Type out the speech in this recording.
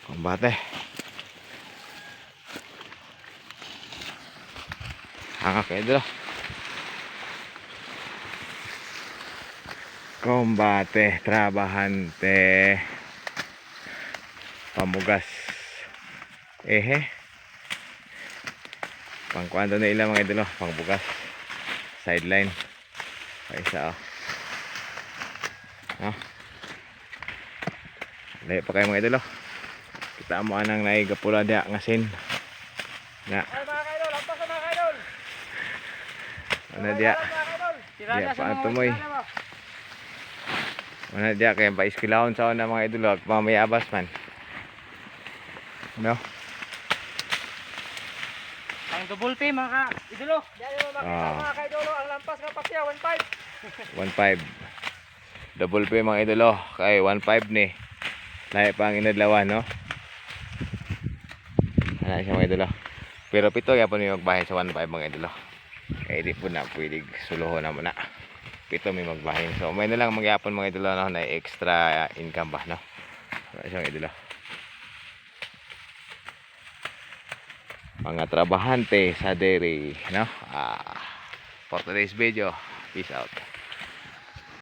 Kumbate. Hangak kayo dito. Kumbate, trabahante, pamugas. Pangkuan na ilang mga idolo, pangbugas. Sideline. Isa layo pa kayo mga idolo. Kita mo anang naigapula dia ngasin. Na. Ay mga kaidol, lampas na mga kaidol. Ano dia? Dia pa tumoy. Ano dia kay pa iskilahon sa una mga idolo, mamaya abas man. No? Ang double pay mga idolo. Diyan mo makita mga kaidolo, ang lampas nga pasya 1.5. 1.5. Double pay mga idolo, kay 1.5 ni. Lahi pa ang inadlawan, no? Ano siya mga idolo. Pero pito kaya po may magbahin sa 1.5 mga idolo. Kaya di po na pwede suluho na muna. Pito may magbahin. So may na lang magyapon mga idolo, no? Na extra income ba, no? Ano siya mga idolo. Mga trabahante sa dairy, no? For today's video, peace out.